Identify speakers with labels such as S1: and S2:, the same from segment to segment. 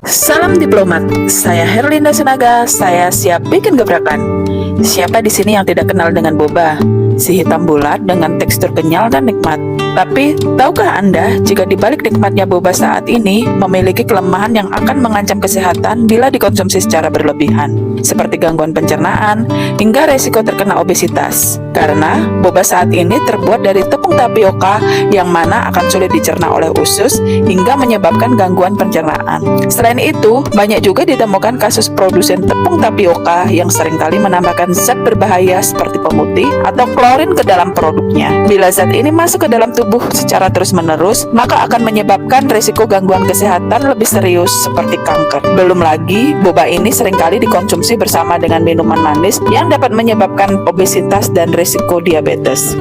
S1: Salam diplomat, saya Herlinda Sinaga, saya siap bikin gebrakan. Siapa di sini yang tidak kenal dengan boba? Si hitam bulat dengan tekstur kenyal dan nikmat. Tapi, tahukah Anda jika dibalik nikmatnya boba saat ini memiliki kelemahan yang akan mengancam kesehatan bila dikonsumsi secara berlebihan, seperti gangguan pencernaan hingga resiko terkena obesitas. Karena boba saat ini terbuat dari tepung tapioka yang mana akan sulit dicerna oleh usus hingga menyebabkan gangguan pencernaan. Selain itu, banyak juga ditemukan kasus produsen tepung tapioka yang seringkali menambahkan zat berbahaya seperti pemutih atau klorin ke dalam produknya. Bila zat ini masuk ke dalam tubuh secara terus-menerus, maka akan menyebabkan risiko gangguan kesehatan lebih serius seperti kanker. Belum lagi, boba ini seringkali dikonsumsi bersama dengan minuman manis yang dapat menyebabkan obesitas dan risiko diabetes.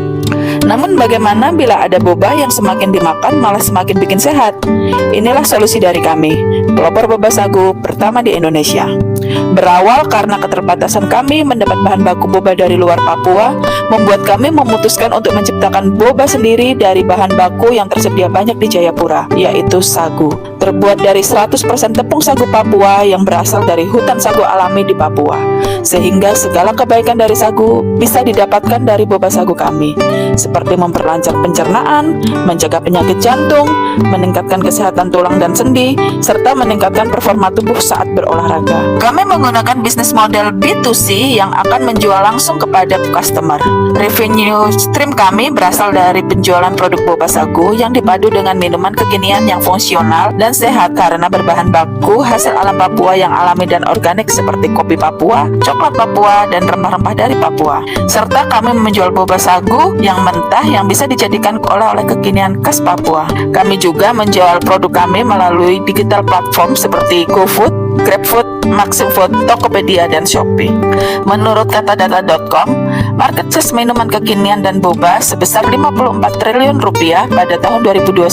S1: Namun bagaimana bila ada boba yang semakin dimakan malah semakin bikin sehat? Inilah solusi dari kami, pelopor boba sagu pertama di Indonesia. Berawal karena keterbatasan kami mendapat bahan baku boba dari luar Papua, membuat kami memutuskan untuk menciptakan boba sendiri dari bahan baku yang tersedia banyak di Jayapura, yaitu sagu. Terbuat dari 100% tepung sagu Papua yang berasal dari hutan sagu alami di Papua, sehingga segala kebaikan dari sagu bisa didapatkan dari boba sagu kami, seperti memperlancar pencernaan, menjaga penyakit jantung, meningkatkan kesehatan tulang dan sendi, serta meningkatkan performa tubuh saat berolahraga. Kami menggunakan bisnis model B2C yang akan menjual langsung kepada customer. Revenue stream kami berasal dari penjualan produk boba sagu yang dipadu dengan minuman kekinian yang fungsional dan sehat karena berbahan baku hasil alam Papua yang alami dan organik seperti kopi Papua, coklat Papua, dan rempah-rempah dari Papua. Serta kami menjual boba sagu yang mentah yang bisa dijadikan oleh-oleh kekinian khas Papua. Kami juga menjual produk kami melalui digital platform seperti GoFood, GrabFood, Maximfood, Tokopedia, dan Shopee. Menurut katadata.com, market size minuman kekinian dan boba sebesar 54 triliun rupiah pada tahun 2021.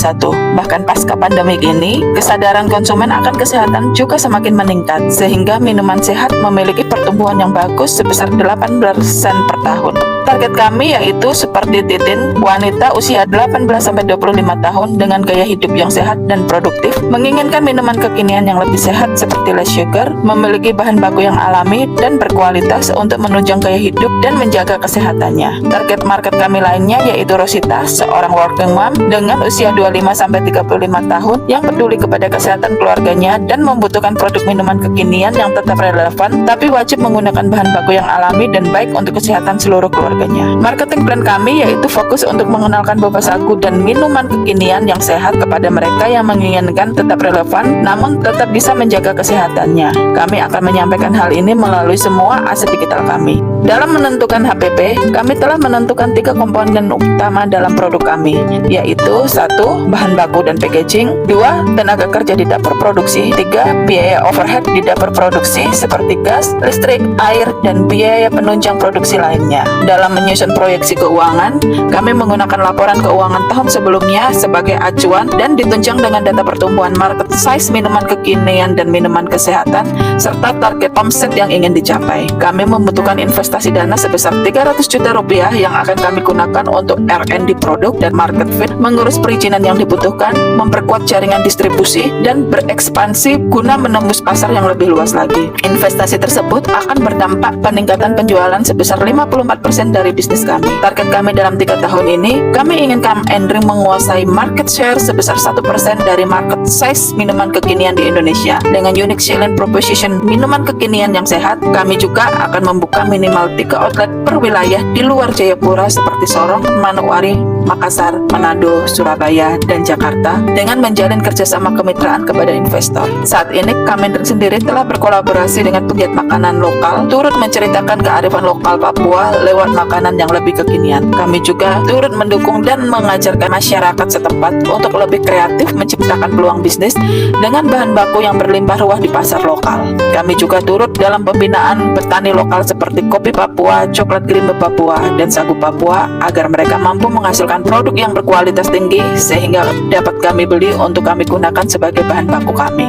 S1: Bahkan pasca pandemi ini, kesadaran konsumen akan kesehatan juga semakin meningkat, sehingga minuman sehat memiliki pertumbuhan yang bagus sebesar 18% per tahun. Target kami yaitu seperti Titin, wanita usia 18-25 tahun dengan gaya hidup yang sehat dan produktif, menginginkan minuman kekinian yang lebih sehat seperti less sugar, memiliki bahan baku yang alami dan berkualitas untuk menunjang gaya hidup dan menjaga kesehatannya. Target market kami lainnya yaitu Rosita, seorang working mom dengan usia 25-35 tahun yang peduli kepada kesehatan keluarganya dan membutuhkan produk minuman kekinian yang tetap relevan tapi wajib menggunakan bahan baku yang alami dan baik untuk kesehatan seluruh keluarganya. Marketing plan kami yaitu fokus untuk mengenalkan boba sagu dan minuman kekinian yang sehat kepada mereka yang menginginkan tetap relevan namun tetap bisa menjaga kesehatannya. Kami akan menyampaikan hal ini melalui semua aset digital kami. Dalam menentukan HPP, kami telah menentukan 3 komponen utama dalam produk kami, yaitu 1. Bahan baku dan packaging, 2. Tenaga kerja di dapur produksi, 3. Biaya overhead di dapur produksi seperti gas, listrik, air, dan biaya penunjang produksi lainnya. Dalam menyusun proyeksi keuangan, kami menggunakan laporan keuangan tahun sebelumnya sebagai acuan dan ditunjang dengan data pertumbuhan market size minuman kekinian dan minuman kesehatan, serta target omset yang ingin dicapai. Kami membutuhkan investasi dana sebesar 300 juta rupiah yang akan kami gunakan untuk R&D produk dan market fit, mengurus perizinan yang dibutuhkan, memperkuat jaringan distribusi, dan berekspansi guna menembus pasar yang lebih luas lagi. Investasi tersebut akan berdampak peningkatan penjualan sebesar 54% dari bisnis kami. Target kami dalam 3 tahun ini, kami ingin Come and Drink menguasai market share sebesar 1% dari market size minuman kekinian di Indonesia. Dengan unique selling proposition minuman kekinian yang sehat, kami juga akan membuka minimal 3 outlet per wilayah di luar Jayapura seperti Sorong, Manokwari, Makassar, Manado, Surabaya, dan Jakarta dengan menjalin kerjasama kemitraan kepada investor. Saat ini, Come and Drink sendiri telah berkolaborasi dengan pegiat makanan lokal, turut menceritakan kearifan lokal Papua lewat makanan yang lebih kekinian. Kami juga turut mendukung dan mengajarkan masyarakat setempat untuk lebih kreatif menciptakan peluang bisnis dengan bahan baku yang berlimpah ruah di pasar lokal. Kami juga turut dalam pembinaan petani lokal seperti kopi Papua, coklat Grimbe Papua, dan sagu Papua agar mereka mampu menghasilkan produk yang berkualitas tinggi sehingga dapat kami beli untuk kami gunakan sebagai bahan baku kami.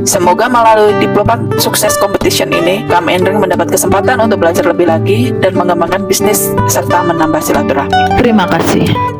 S1: Semoga melalui Diplomat Sukses Competition ini, Come and Drink mendapat kesempatan untuk belajar lebih lagi dan mengembangkan bisnis serta menambah silaturahmi. Terima kasih.